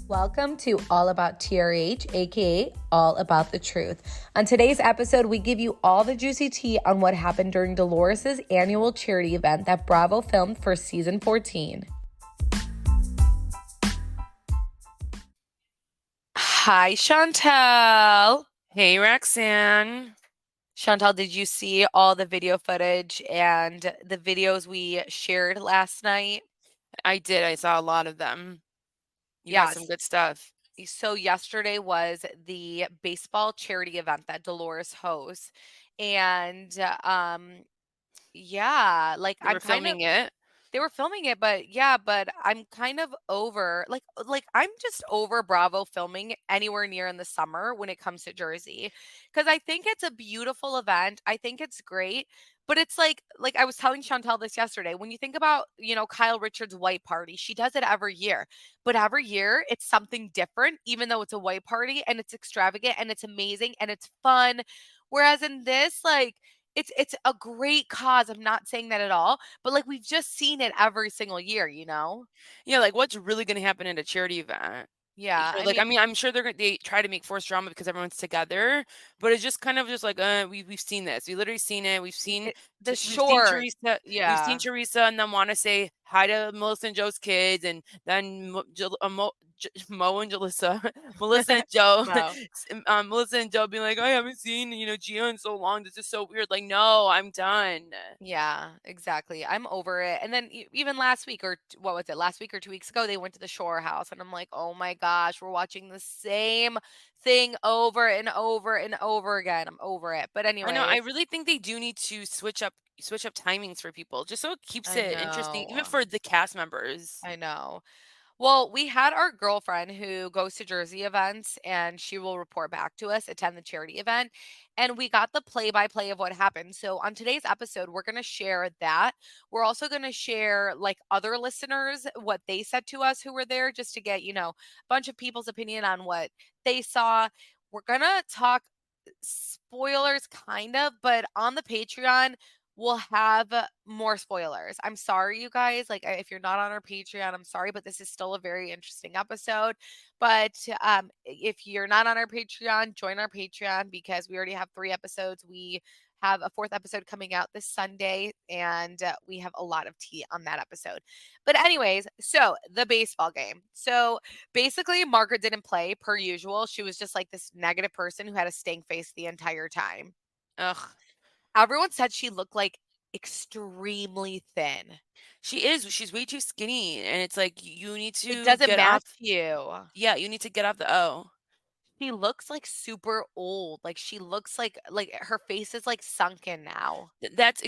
Welcome to All About TRH, aka All About the Truth. On today's episode, we give you all the juicy tea on what happened during Dolores' annual charity event that Bravo filmed for season 14. Hi, Chantel. Hey, Roxanne. Chantel, did you see all the video footage and the videos we shared last night? I did. I saw a lot of them. You got some Yes. good stuff. So yesterday was the baseball charity event that Dolores hosts. And yeah, like They were filming it. they were filming it, but yeah, but I'm kind of over I'm just over Bravo filming anywhere near in the summer when it comes to Jersey. Cause I think it's a beautiful event. I think it's great. But it's like I was telling Chantel this yesterday. When you think about, Kyle Richards' white party, she does it every year. But every year it's something different, even though it's a white party and it's extravagant and it's amazing and it's fun. Whereas in this, it's a great cause. I'm not saying that at all, but we've just seen it every single year, you know? Yeah, like what's really going to happen at a charity event? Yeah, I I mean, mean, I'm sure they try to make forced drama because everyone's together, but it's just kind of just like we've seen this. We literally seen it. the We've seen short, Teresa. We've seen yeah. Teresa, and then want to say hi to Melissa and Joe's kids, and then Mo and Jalissa, Melissa and Joe, Mo. Melissa and Joe being like, I haven't seen Gia in so long. This is so weird. Like, no, I'm done. Yeah, exactly. I'm over it. And then even last week what was it? Last week or 2 weeks ago, they went to the Shore House and I'm like, "Oh my gosh, we're watching the same thing over and over and over again." I'm over it. But I know. I anyways, really think they do need to switch up timings for people, just so it keeps I it interesting, even know. for the cast members. I know. Well, we had our girlfriend who goes to Jersey events and she will report back to us, attend the charity event. And we got the play by play of what happened. So on today's episode, we're going to share that. We're also going to share other listeners, what they said to us who were there, just to get, a bunch of people's opinion on what they saw. We're going to talk spoilers, kind of, but on the Patreon, we'll have more spoilers. I'm sorry, you guys. If you're not on our Patreon, I'm sorry, but this is still a very interesting episode. But if you're not on our Patreon, join our Patreon because we already have 3 episodes. We have a 4th episode coming out this Sunday, and we have a lot of tea on that episode. But, anyways, so the baseball game. So, basically, Margaret didn't play per usual. She was just like this negative person who had a stank face the entire time. Ugh, Everyone said she looked extremely thin. she is. She's way too skinny, and it's like you need It to doesn't get off. match you. Yeah, you need to get off the O. She looks super old. She looks like her face is sunken now. That's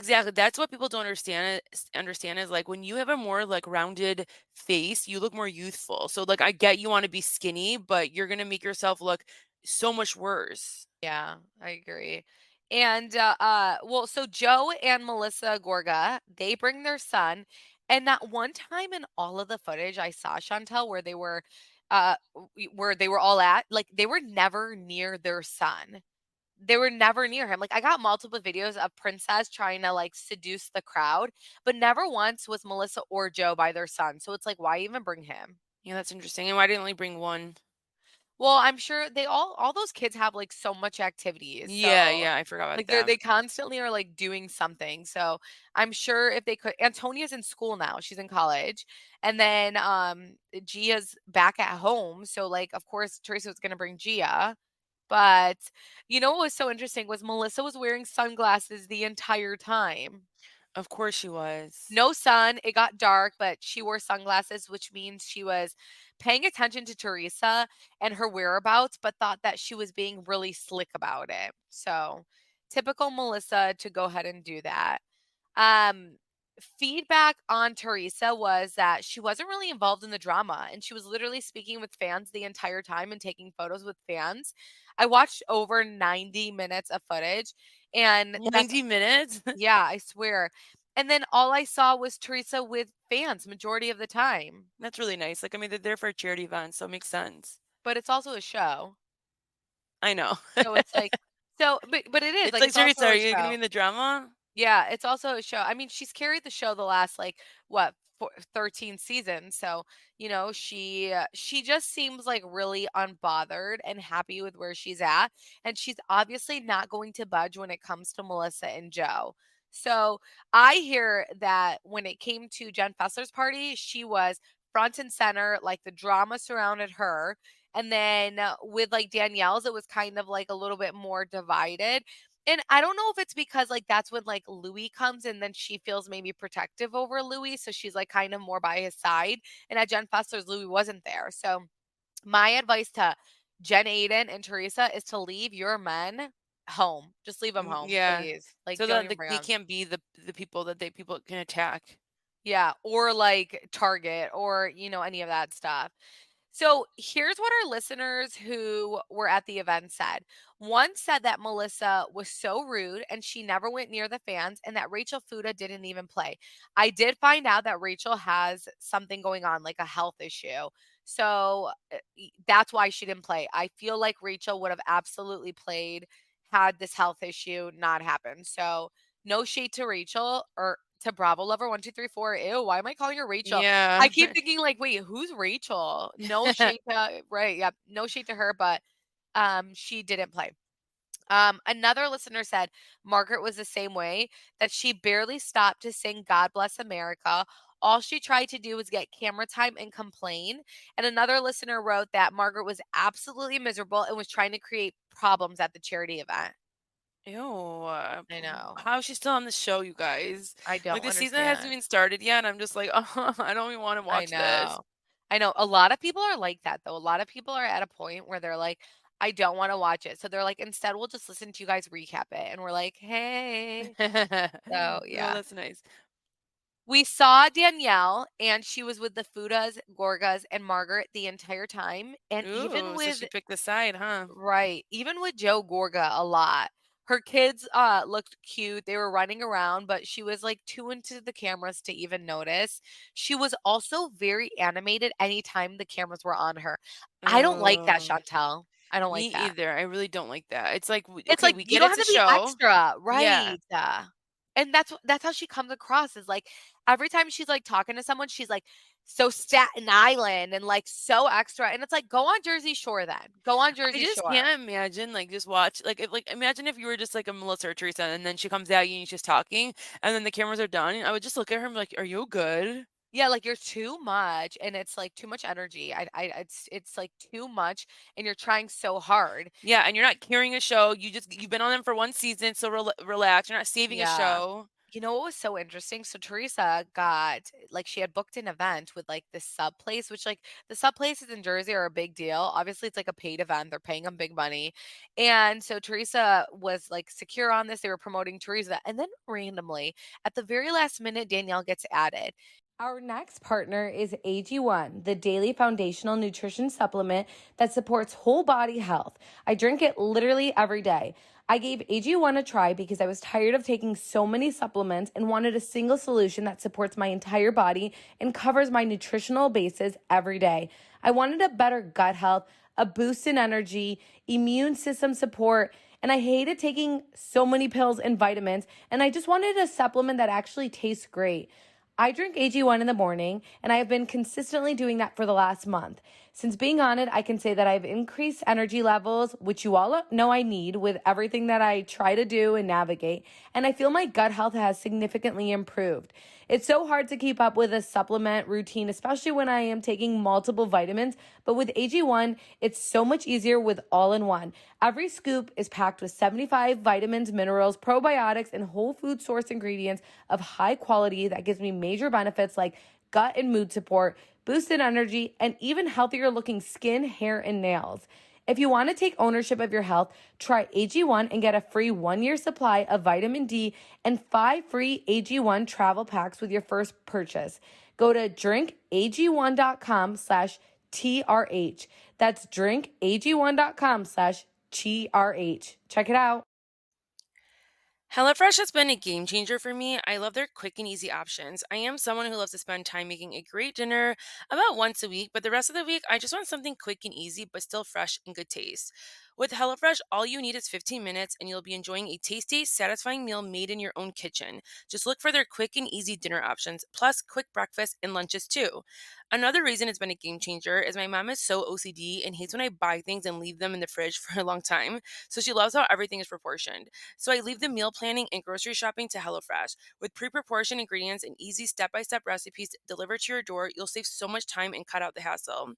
what people don't understand is like when you have a more like rounded face, you look more youthful. So like I get you want to be skinny, but you're gonna make yourself look so much worse. Yeah, I agree. And well, so Joe and Melissa Gorga, they bring their son, and not one time in all of the footage I saw, Chantel, where they were all at, they were never near their son. They were never near him. I got multiple videos of Princess trying to seduce the crowd, but never once was Melissa or Joe by their son. So it's why even bring him? Yeah, that's interesting. And why didn't they bring one? Well, I'm sure they all those kids have so much activities. Yeah, So yeah, I forgot about they that. constantly are doing something. So I'm sure if they could, Antonia's in school now. She's in college. And then Gia's back at home. So of course Teresa was gonna bring Gia. But what was so interesting was Melissa was wearing sunglasses the entire time. Of course she was. No sun, it got dark, but she wore sunglasses, which means she was paying attention to Teresa and her whereabouts, but thought that she was being really slick about it. So, typical Melissa to go ahead and do that. Um, Feedback on Teresa was that she wasn't really involved in the drama and she was literally speaking with fans the entire time and taking photos with fans. I watched over 90 minutes of footage and that's 90 minutes? yeah, I swear. And then all I saw was Teresa with fans majority of the time. That's really nice. Like, I mean, they're there for a charity event, so it makes sense. But it's also a show. I know. So it's but it is It's like, it's also Teresa, are a you gonna be show. in the drama? Yeah, it's also a show. I mean, she's carried the show the last like what 13 seasons. So, she just seems like really unbothered and happy with where she's at, and she's obviously not going to budge when it comes to Melissa and Joe. So, I hear that when it came to Jen Fessler's party, she was front and center, like the drama surrounded her. And then with like Danielle's, it was kind of like a little bit more divided, and I don't know if it's because, like, that's when, like, Louis comes and then she feels maybe protective over Louis, so she's, like, kind of more by his side, and at Jen Fessler's, Louis wasn't there, so my advice to Jen Aiden and Teresa is to leave your men home. Just leave them home, Yeah. please. Like, So don't that even bring they them. can't be the people that they people can attack. Yeah, or, like, Target or, any of that stuff. So here's what our listeners who were at the event said. One said that Melissa was so rude and she never went near the fans, and that Rachel Fuda didn't even play. I did find out that Rachel has something going on, like a health issue. So that's why she didn't play. I feel like Rachel would have absolutely played had this health issue not happened. So no shade to Rachel or to Bravo Lover 1234. Ew, why am I calling her Rachel? I Yeah. keep thinking like, "Wait, who's Rachel?" No shade to right, yeah, no shade to her, but, she didn't play. Another listener said Margaret was the same way, that she barely stopped to sing God Bless America. All she tried to do was get camera time and complain. And another listener wrote that Margaret was absolutely miserable and was trying to create problems at the charity event. Ew. I know. How is she still on the show, you guys? I Like don't the season hasn't understand. even started yet, and I'm just like, oh, I don't even want to I watch this. know. I know. A lot of people are like that though. A lot of people are at a point where they're like, I don't want to watch it. So they're like, instead, we'll just listen to you guys recap it. And we're like, hey. So No, yeah. that's nice. We saw Danielle and she was with the Fudas, Gorgas, and Margaret the entire time. And even Ooh, so with she picked a side, huh? right. Even with Joe Gorga a lot. Her kids looked cute. They were running around, but she was like too into the cameras to even notice. She was also very animated anytime the cameras were on her. I don't like that, Oh, Chantel. I don't me like that. either. I really don't like that. It's like, It's okay, like we you get don't it's have a to be show. extra, Yeah. right? And that's how she comes across is like every time she's like talking to someone, she's like so Staten Island and like so extra. And it's like go on Jersey Shore then. Go on I Jersey just Shore. can't imagine, like, just watch like, if like, imagine if you were just like a Melissa or Teresa, and then she comes at you and she's talking, and then the cameras are done, I would just look at her and be like, "Are you good?" Yeah, like you're too much and it's like too much energy. It's like too much and you're trying so hard. Yeah, and you're not carrying a show, you've been on them for 1 season, so relax, you're not saving a Yeah. show. You know what was so interesting? So Teresa got like she had booked an event with like this sub place, which like the sub places in Jersey are a big deal. Obviously, it's like a paid event. They're paying them big money. And so Teresa was like secure on this. They were promoting Teresa. And then randomly, at the very last minute, Danielle gets added. Our next partner is AG1, the daily foundational nutrition supplement that supports whole body health. I drink it literally every day. I gave AG1 a try because I was tired of taking so many supplements and wanted a single solution that supports my entire body and covers my nutritional bases every day. I wanted a better gut health, a boost in energy, immune system support, and I hated taking so many pills and vitamins, and I just wanted a supplement that actually tastes great. I drink AG1 in the morning, and I have been consistently doing that for the last month. Since being on it, I can say that I've increased energy levels, which you all know I need with everything that I try to do and navigate, and I feel my gut health has significantly improved. It's so hard to keep up with a supplement routine, especially when I am taking multiple vitamins, but with AG1, it's so much easier with all in one. Every scoop is packed with 75 vitamins, minerals, probiotics, and whole food source ingredients of high quality that gives me major benefits like gut and mood support, boosted energy, and even healthier looking skin, hair, and nails. If you want to take ownership of your health, try AG1 and get a free 1 year supply of vitamin D and 5 free AG1 travel packs with your first purchase. Go to drinkag1.com/TRH. That's drinkag1.com/TRH. Check it out. HelloFresh has been a game changer for me. I love their quick and easy options. I am someone who loves to spend time making a great dinner about once a week, but the rest of the week, I just want something quick and easy, but still fresh and good taste. With HelloFresh, all you need is 15 minutes and you'll be enjoying a tasty, satisfying meal made in your own kitchen. Just look for their quick and easy dinner options, plus quick breakfast and lunches too. Another reason it's been a game changer is my mom is so OCD and hates when I buy things and leave them in the fridge for a long time. So she loves how everything is proportioned. So I leave the meal planning and grocery shopping to HelloFresh. With pre-proportioned ingredients and easy step-by-step recipes delivered to your door, you'll save so much time and cut out the hassle.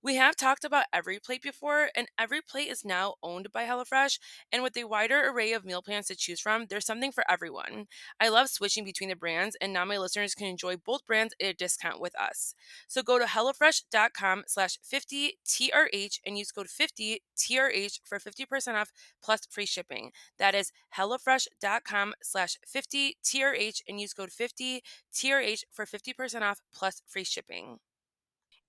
We have talked about Every Plate before, and Every Plate is now owned by HelloFresh. And with a wider array of meal plans to choose from, there's something for everyone. I love switching between the brands, and now my listeners can enjoy both brands at a discount with us. So go to HelloFresh.com/50TRH and use code 50TRH for 50% off plus free shipping. That is HelloFresh.com/50TRH and use code 50TRH for 50% off plus free shipping.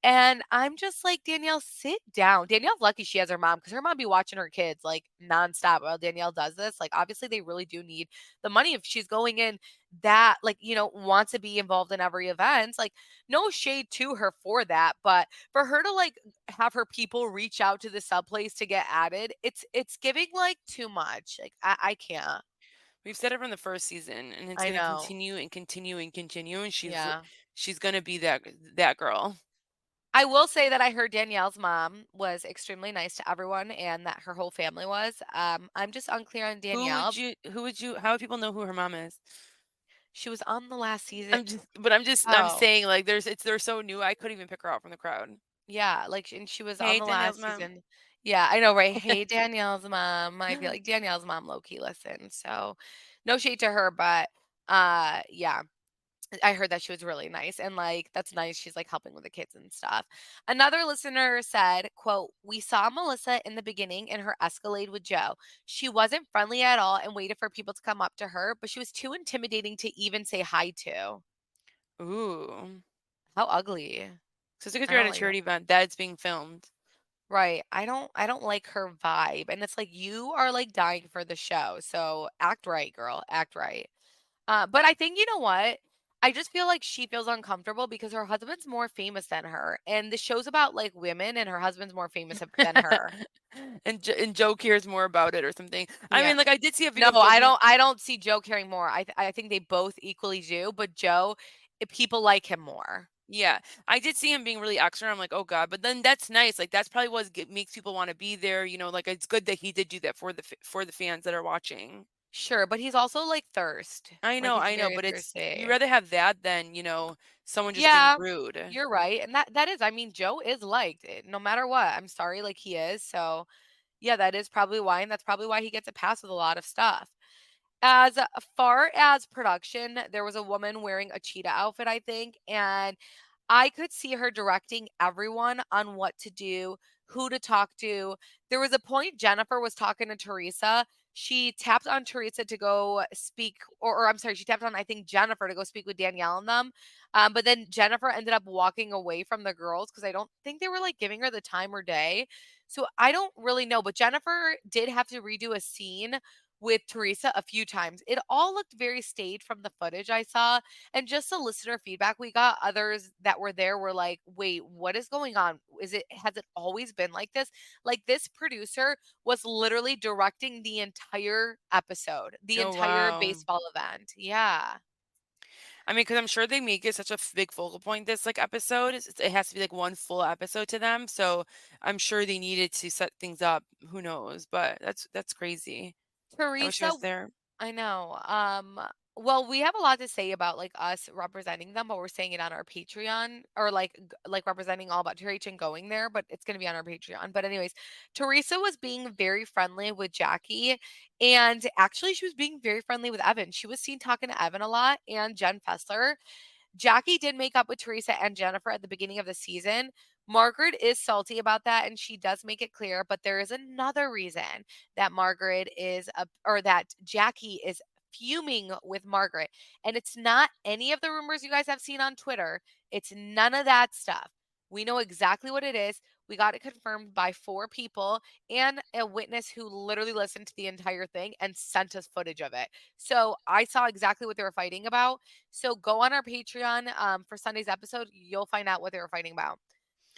And I'm just like, "Danielle, sit down." Danielle's lucky she has her mom because her mom be watching her kids, like, nonstop while Danielle does this. Like, obviously, they really do need the money if she's going in that like, wants to be involved in every event. Like, no shade to her for that, but for her to, like, have her people reach out to the sub place to get added, it's giving, like, too much. Like, I can't. We've said it from the first season, and it's I gonna know. continue and continue and continue, and Yeah. she's gonna be that girl. I will say that I heard Danielle's mom was extremely nice to everyone and that her whole family was. I'm just unclear on Danielle. How would people know who her mom is? She was on the last season. I'm Oh, saying, like, they're so new, I couldn't even pick her out from the crowd. yeah, like, and she was on Hey, the Danielle's last mom. season. Yeah, I know, right? Hey, Danielle's mom. I feel like Danielle's mom low key listen. So, no shade to her, but yeah. I heard that she was really nice and, like, that's nice she's, like, helping with the kids and stuff. Another listener said, quote, "We saw Melissa in the beginning in her Escalade with Joe. She wasn't friendly at all and waited for people to come up to her, but she was too intimidating to even say hi to." Ooh. How ugly. So it's because I you're at don't a like that. charity event that's being filmed. Right. I don't like her vibe, and it's like, you are, like, dying for the show, so act right, girl, act right. But I think you know what? I just feel like she feels uncomfortable because her husband's more famous than her, and the show's about, like, women, and her husband's more famous than her. And Joe cares more about it or something. I Yeah. mean, like, I did see a No, video of Joe being I don't see Joe caring more. I think they both equally do, but Joe, people like him more. yeah, I did see him being really extra. I'm like, "Oh god," but then that's nice. Like that's probably what makes people want to be there. Like it's good that he did do that for for the fans that are watching. Sure, but he's also, like, thirst. Like, he's I know, very but it's you thirsty. rather have that than someone just being Yeah, rude. you're right, and that is I mean, Joe is liked, no matter what. I'm sorry, like, he is, so yeah, that is probably why, and that's probably why he gets a pass with a lot of stuff. As far as production, there was a woman wearing a cheetah outfit, I think, and I could see her directing everyone on what to do, who to talk to. There was a point Jennifer was talking to Teresa. She tapped on Teresa to go speak, or I'm sorry, she tapped on, I think, Jennifer to go speak with Danielle and them. But then Jennifer ended up walking away from the girls because I don't think they were like giving her the time or day. So I don't really know. But Jennifer did have to redo a scene with Teresa a few times. It all looked very staged from the footage I saw. And just the listener feedback we got, others that were there were like, "Wait, what is going on? Has it always been like this?" Like, this producer was literally directing the entire episode, the Oh entire wow. baseball event. Yeah. I mean, because I'm sure they make it such a big focal point this like episode. It has to be like one full episode to them. So I'm sure they needed to set things up. Who knows? But that's crazy. I wish I Teresa, was there. I know. Well, we have a lot to say about like us representing them, but we're saying it on our Patreon or like representing all about TRH and going there, but it's going to be on our Patreon. But anyways, Teresa was being very friendly with Jackie, and actually she was being very friendly with Evan. She was seen talking to Evan a lot and Jen Fessler. Jackie did make up with Teresa and Jennifer at the beginning of the season. Margaret is salty about that and she does make it clear, but there is another reason that Margaret is or that Jackie is fuming with Margaret. And it's not any of the rumors you guys have seen on Twitter. It's none of that stuff. We know exactly what it is. We got it confirmed by 4 people and a witness who literally listened to the entire thing and sent us footage of it. So I saw exactly what they were fighting about. So go on our Patreon for Sunday's episode. You'll find out what they were fighting about.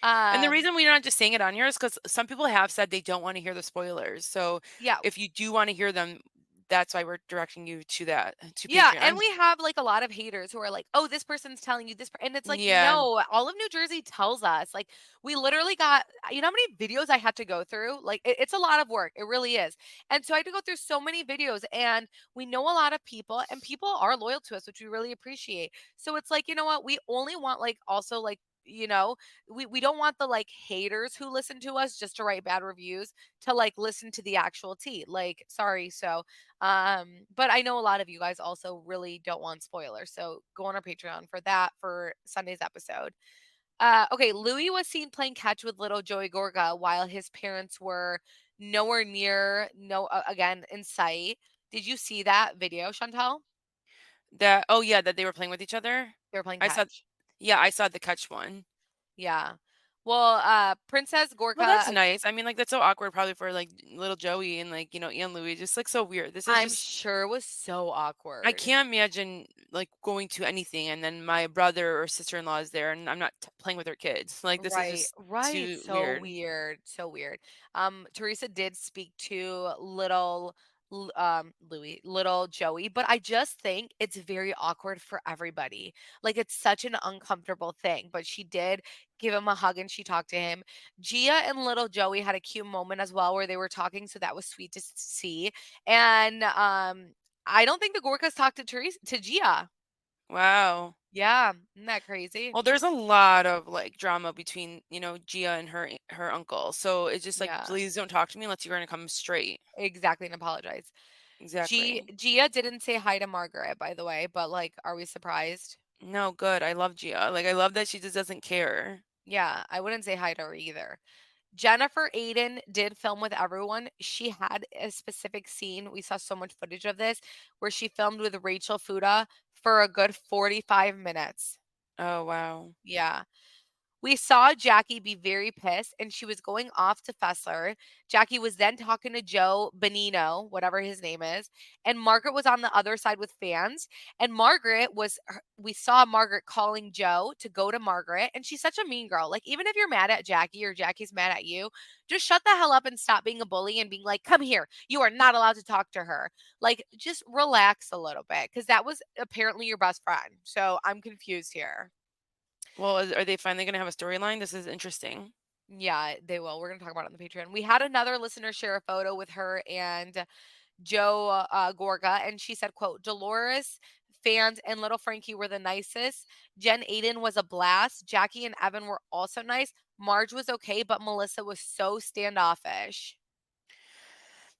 And the Um, reason we're not just saying it on here is because some people have said they don't wanna hear the spoilers. So, yeah, if you do wanna hear them, that's why we're directing you to that, to yeah, and Patreon. we have, like, a lot of haters who are like, "Oh, this person's telling you this," and it's like, Yeah. "No, all of New Jersey tells us." Like, we literally got you know how many videos I had to go through? Like, it's a lot of work, it really is, and so I had to go through so many videos, and we know a lot of people, and people are loyal to us, which we really appreciate. So it's like, you know what? We only want, like, also, like, we don't want the, like, haters who listen to us just to write bad reviews to, like, listen to the actual tea. Like, sorry, but I know a lot of you guys also really don't want spoilers. So go on our Patreon for that for Sunday's episode. Okay, Louis was seen playing catch with little Joey Gorga while his parents were nowhere near, no, again, in sight. Did you see that video, Chantal? That oh, yeah, that they were playing with each other? They were playing I saw catch. yeah, I saw the catch one. Yeah. Well, Princess Well, Gorka, that's nice. I mean, like, that's so awkward probably for, like, little Joey and, like, and Louis, just, like, so weird. This is I'm just sure was so I awkward. can't imagine, like, going to anything and then my brother or sister-in-law is there and I'm not playing with their kids. Like, this is Right, just right. too So weird. weird, so weird. Teresa did speak to Louis, little Joey, but I just think it's very awkward for everybody. Like it's such an uncomfortable thing, but she did give him a hug and she talked to him. Gia and little Joey had a cute moment as well where they were talking, so that was sweet to see. And I don't think the Gorkas talked to Gia. Wow. Yeah, isn't that crazy? Well, there's a lot of, like, drama between, Gia and her uncle. So it's just like, Yeah. please don't talk to me unless you're gonna come straight. Exactly, and apologize. Exactly. Gia didn't say hi to Margaret, by the way, but, like, are we surprised? No, good. I love Gia. Like, I love that she just doesn't care. Yeah, I wouldn't say hi to her either. Jennifer Aiden did film with everyone. She had a specific scene, we saw so much footage of this, where she filmed with Rachel Fuda for a good 45 minutes. Oh, wow. Yeah. We saw Jackie be very pissed and she was going off to Fessler. Jackie was then talking to Joe Benino, whatever his name is, and Margaret was on the other side with fans. And we saw Margaret calling Joe to go to Margaret, and she's such a mean girl. Like, even if you're mad at Jackie or Jackie's mad at you, just shut the hell up and stop being a bully and being like, come here. You are not allowed to talk to her. Like, just relax a little bit because that was apparently your best friend. So I'm confused here. Well, are they finally gonna have a storyline? This is interesting. Yeah, they will. We're gonna talk about it on the Patreon. We had another listener share a photo with her and Joe Gorga, and she said, "quote Dolores." Fans and little Frankie were the nicest. Jen Aiden was a blast. Jackie and Evan were also nice. Marge was okay, but Melissa was so standoffish.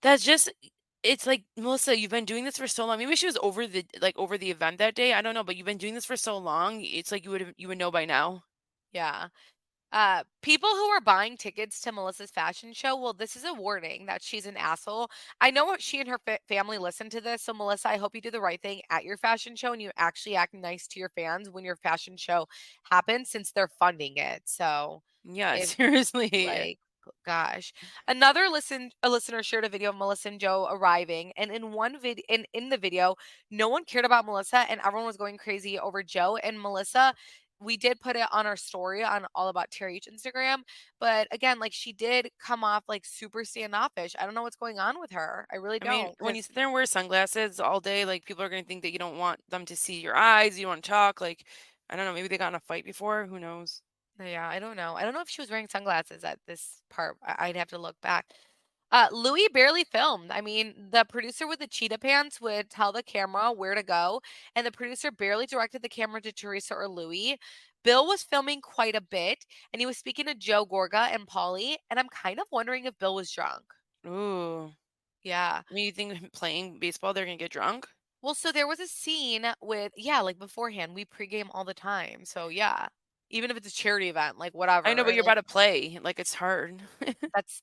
That's just it's like, Melissa, you've been doing this for so long. Maybe she was over the event that day. I don't know, but you've been doing this for so long. It's like you would know by now. Yeah. People who are buying tickets to Melissa's fashion show, well, this is a warning that she's an asshole. I know what she and her family listen to this. So, Melissa, I hope you do the right thing at your fashion show and you actually act nice to your fans when your fashion show happens since they're funding it. So, Yeah, if seriously. like, gosh. A listener shared a video of Melissa and Joe arriving, and in one video, in the video, no one cared about Melissa, and everyone was going crazy over Joe and Melissa. We did put it on our story on All About TRH Instagram, but again, like she did come off like super standoffish. I don't know what's going on with her. I really I mean, don't, when you because sit there and wear sunglasses all day, like, people are gonna think that you don't want them to see your eyes, you don't wanna talk, like, I don't know, maybe they got in a fight before, who knows? yeah, I don't know. I don't know if she was wearing sunglasses at this part. I'd have to look back. Louis barely filmed. I mean, the producer with the cheetah pants would tell the camera where to go, and the producer barely directed the camera to Teresa or Louis. Bill was filming quite a bit, and he was speaking to Joe Gorga and Polly, and I'm kind of wondering if Bill was drunk. Ooh. Yeah. I mean, you think playing baseball, they're gonna get drunk? Well, so there was a scene with, yeah, like beforehand, we pregame all the time. So, yeah, even if it's a charity event, like I know, but whatever. you're about to play, like, it's hard.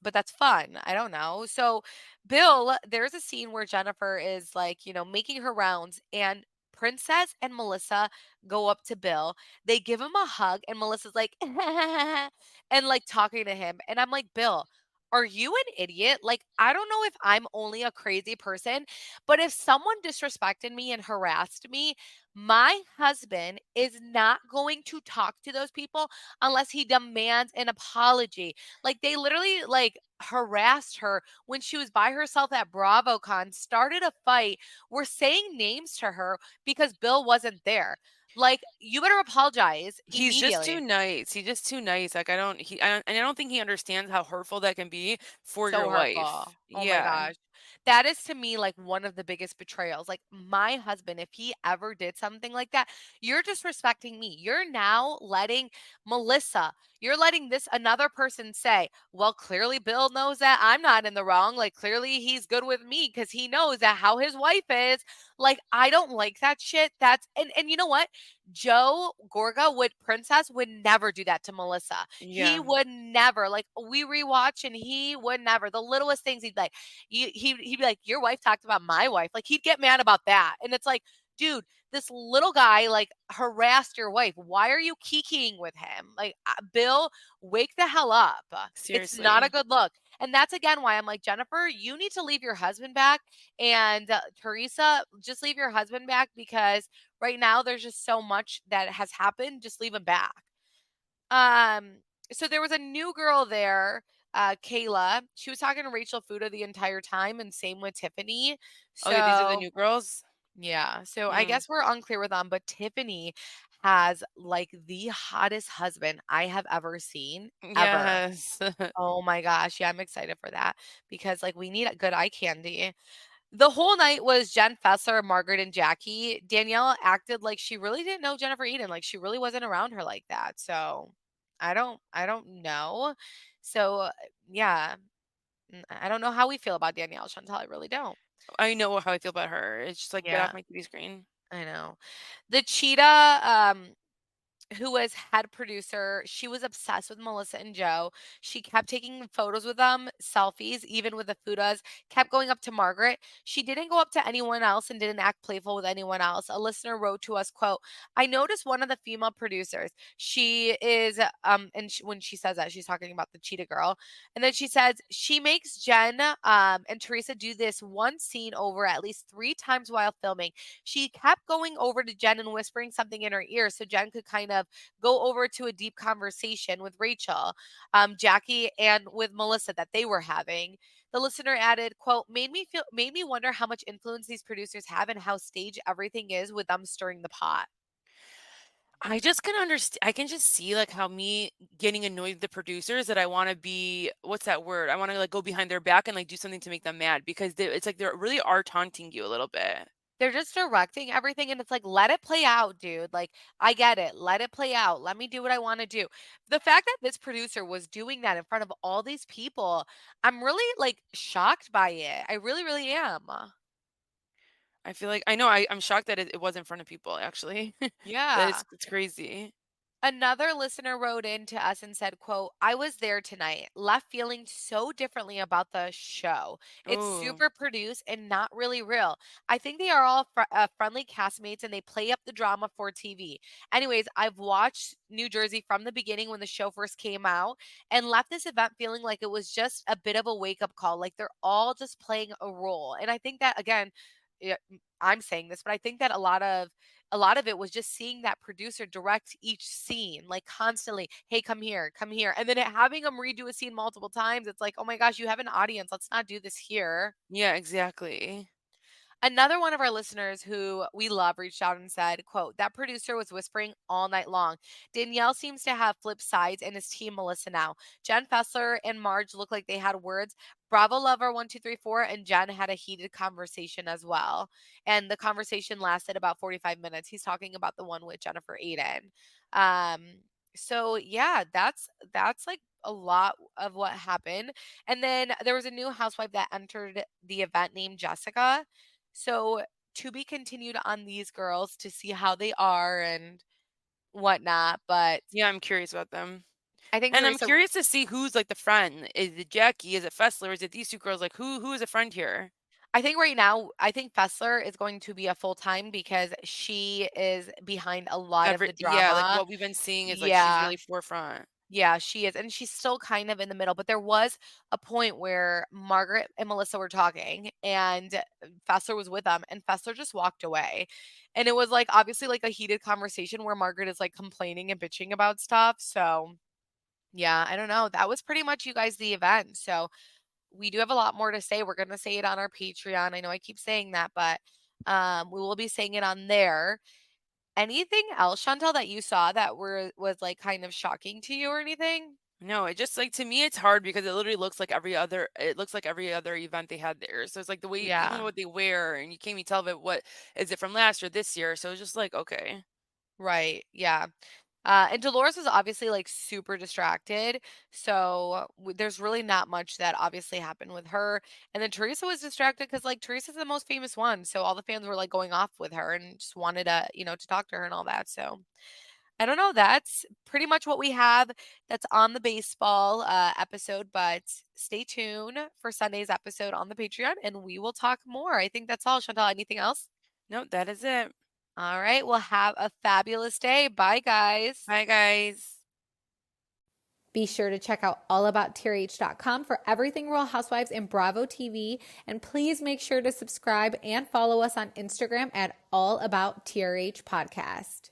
That's fun. I don't know. So, Bill, there's a scene where Jennifer is like, making her rounds and Princess and Melissa go up to Bill. They give him a hug and Melissa's like and like talking to him and I'm like, "Bill, are you an idiot? Like, I don't know if I'm only a crazy person, but if someone disrespected me and harassed me, my husband is not going to talk to those people unless he demands an apology. Like, they literally like harassed her when she was by herself at BravoCon, started a fight, were saying names to her because Bill wasn't there. Like, you better apologize He's just too immediately. nice. He's just too nice. Like I don't think he understands how hurtful that can be for your So wife. hurtful. Oh my Yeah. gosh. That is to me like one of the biggest betrayals. Like my husband, if he ever did something like that, you're disrespecting me. You're now letting Melissa, you're letting this another person say, well, clearly Bill knows that I'm not in the wrong. Like clearly he's good with me because he knows that how his wife is. Like, I don't like that shit. That's and you know what? Joe Gorga would Princess would never do that to Melissa. He Yeah. would never. Like we rewatch and he would never. The littlest things he'd be like, he'd be like, your wife talked about my wife. Like he'd get mad about that. And it's like, dude, this little guy like harassed your wife. Why are you kikiing with him? Like Bill, wake the hell up. It's not a Seriously. good look. And that's again why I'm like, Jennifer, you need to leave your husband back. And Teresa, just leave your husband back because right now there's just so much that has happened. Just leave him back. Um, so there was a new girl there, Kayla. She was talking to Rachel Fuda the entire time, and same with Tiffany. Okay, these are the So new girls? yeah, so I Mm. guess we're unclear with them, but Tiffany has like the hottest husband I have ever seen, ever. Yes. Oh my gosh, yeah, I'm excited for that because like we need a good eye candy. The whole night was Jen Fessler, Margaret, and Jackie. Danielle acted like she really didn't know Jennifer Eden, like she really wasn't around her like that. So I don't know. So yeah, I don't know how we feel about Danielle Chantal. I really don't. I know how I feel about her. It's just like, get off Yeah, my TV screen. I know. The cheetah, who was head producer, she was obsessed with Melissa and Joe. She kept taking photos with them, selfies, even with the Fudas, kept going up to Margaret. She didn't go up to anyone else and didn't act playful with anyone else. A listener wrote to us, quote, I noticed one of the female producers. She is, and when she says that, she's talking about the cheetah girl. And then she says, she makes Jen and Teresa do this one scene over at least 3 times while filming. She kept going over to Jen and whispering something in her ear so Jen could kind of go over to a deep conversation with Rachel, Jackie, and with Melissa that they were having. The listener added, quote, made me wonder how much influence these producers have and how staged everything is with them stirring the pot. I just can understand. I can just see like how me getting annoyed with the producers that I want to be what's that word? I want to like go behind their back and like do something to make them mad because it's like they're really are taunting you a little bit. They're just directing everything and it's like, let it play out, dude. Like, I get it. Let it play out. Let me do what I want to do. The fact that this producer was doing that in front of all these people, I'm really like shocked by it. I really, really am. I feel like I'm shocked that it was in front of people actually. That Yeah. it's crazy. Another listener wrote in to us and said, quote, I was there tonight, left feeling so differently about the show. It's Oh, super produced and not really real. I think they are all friendly castmates and they play up the drama for TV. Anyways, I've watched New Jersey from the beginning when the show first came out and left this event feeling like it was just a bit of a wake up call. Like they're all just playing a role. And I think that, again, yeah, I'm saying this, but I think that a lot of it was just seeing that producer direct each scene, like constantly, "Hey, come here, come here," and then having them redo a scene multiple times. It's like, "Oh my gosh, you have an audience. Let's not do this here." yeah, exactly. Another one of our listeners who we love reached out and said, quote, that producer was whispering all night long. Danielle seems to have flipped sides and is team Melissa now. Jen Fessler and Marge look like they had words. Bravo Lover 1234 and Jen had a heated conversation as well. And the conversation lasted about 45 minutes. He's talking about the one with Jennifer Aiden. Um, so yeah, that's like a lot of what happened. And then there was a new housewife that entered the event named Jessica. So to be continued on these girls to see how they are and whatnot. But Yeah, I'm curious about them. I think And I'm Teresa, curious to see who's like the friend. Is it Jackie? Is it Fessler? Is it these two girls? Like who is a friend here? I think right now, I think Fessler is going to be a full time because she is behind a lot of the Yeah, like drama. what we've been seeing is like she's Yeah. really forefront. Yeah, she is, and she's still kind of in the middle, but there was a point where Margaret and Melissa were talking, and Fessler was with them, and Fessler just walked away. And it was, like, obviously, like, a heated conversation where Margaret is, like, complaining and bitching about stuff, so, yeah, I don't know. That was pretty much, you guys, the event, so we do have a lot more to say. We're gonna say it on our Patreon. I know I keep saying that, but, we will be saying it on there. Anything else, Chantal, that you saw that was, like, kind of shocking to you or anything? No, it just like to me it's hard because it literally looks like every other event they had there. So it's like the way even Yeah. what they wear and you can't even tell if it what is it from last or this year. So it's just like, okay. Right, yeah. And Dolores was obviously, like, super distracted, so there's really not much that obviously happened with her. And then Teresa was distracted because, like, Teresa's the most famous one, so all the fans were, like, going off with her and just wanted to, to talk to her and all that. So I don't know. That's pretty much what we have that's on the baseball episode. But stay tuned for Sunday's episode on the Patreon, and we will talk more. I think that's all, Chantal. Anything else? No, that is it. All right. Well, have a fabulous day. Bye, guys. Bye guys. Be sure to check out allabouttrh.com for everything Real Housewives and Bravo TV. And please make sure to subscribe and follow us on Instagram at allabouttrh podcast.